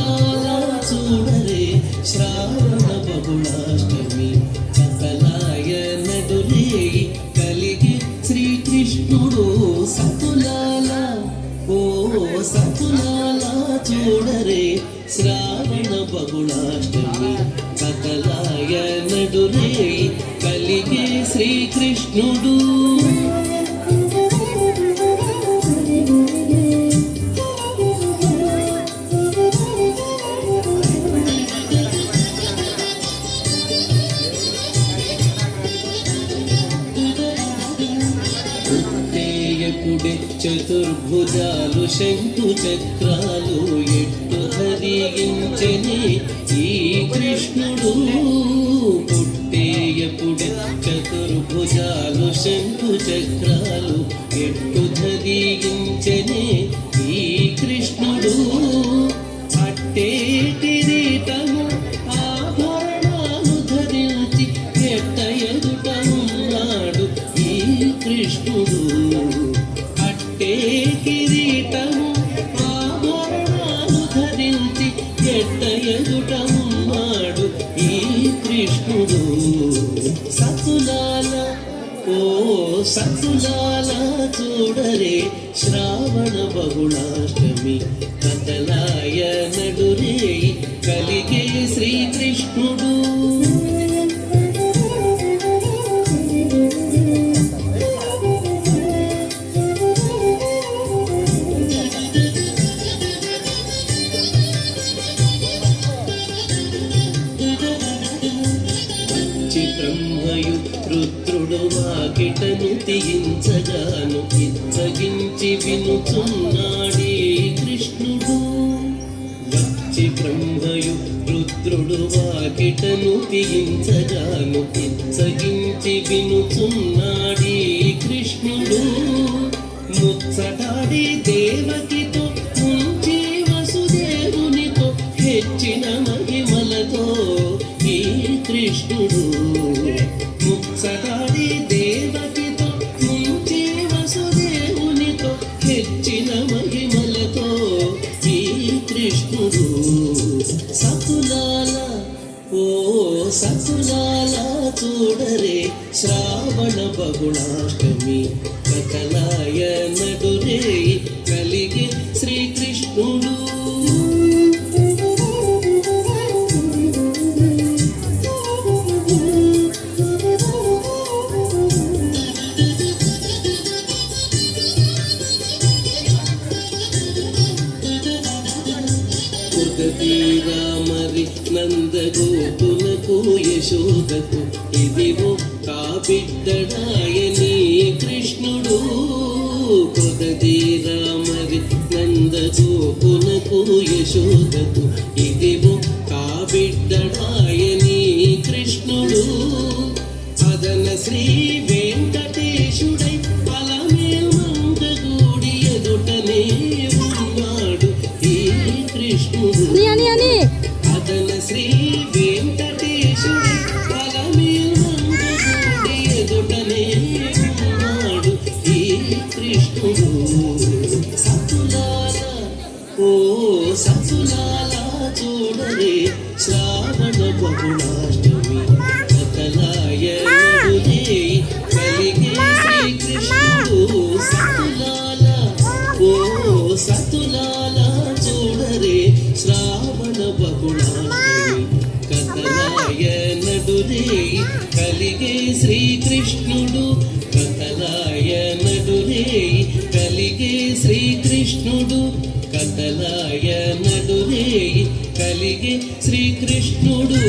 సతులాల చూడరే శ్రావణ బహుళాష్టమి కథలాయ నడులే కలిగి శ్రీకృష్ణుడు సతులాల ఓ సతులాల చూడరే శ్రావణ బహుళాష్టమి కథలాయ నడులే కలిగే శ్రీకృష్ణుడు చతుర్భుజాలు శంకు చక్రాలు ఎట్టు ధరించని ఈ కృష్ణుడు పుట్టేయపుడే చతుర్భుజాలు శంకు చక్రాలు ఎట్టు ధరించని ఈ కృష్ణుడు అట్టే కిరీటము ఆభరణాలు ధరించి ఎట్ట ఎదుట ఉన్నాడు ఈ కృష్ణుడు కిరీటము ఆభరణాలు ధరించి ఎట్ట ఎదుట ఉన్నాడు ఈ కృష్ణుడు సతులాల ఓ సతులాల చూడరే శ్రావణ బహుళాష్టమి కథలాయ నడురే కలిగే శ్రీకృష్ణుడు బ్రహ్మయు రుద్రుడు వాకిటను తీయించగాను ఇచ్చగించి వినుచున్నాడే కృష్ణుడు వచ్చి బ్రహ్మయు రుద్రుడు వాకిటను తీయించగాను ఇచ్చగించి వినుచున్నాడే కృష్ణుడు ముచ్చటాడి దేవకితో ముంచి వసుదేవునితో హెచ్చిన మహిమలతో ఈ కృష్ణుడు ముచ్చటాడి దేవకితో ముంచి వసుదేవునితో హెచ్చిన మహిమలతో ఈ కృష్ణుడు సతులాల ఓ సతులాల చూడరే శ్రావణ బహుళాష్టమి కథలాయ నడురే కలిగే శ్రీకృష్ణుడు రామరి నందగోకులకు యశోదకు ఇదివో కాబిడ్డడాయని కృష్ణుడు కొదది రామరి నందగోకులకు యశోదకు ఇదివో కాబిడ్డడాయని కృష్ణుడు అదన శ్రీ వెంకటేశుడై అలమేల్మంగగూడి ఎదుటనే ఉన్నాడు ఈ కృష్ణుడు అదన శ్రీ వెంకటేశుడై అలమేల్మంగగూడి ఎదుటనే ఉన్నాడు ఈ కృష్ణుడు సతులాల ఓ సతులాల చూడరే శ్రావణ బహుళాష్టమి కథలాయ నడురే కలిగే శ్రీకృష్ణుడు సతులాల ఓ సతులాల చూడరే శ్రావణ బహుళాష్టమి కథలాయ నడురే కలిగే శ్రీకృష్ణుడు కథలాయ నడురే కలిగే శ్రీకృష్ణుడు కథలాయ నడురే కలిగే శ్రీకృష్ణుడు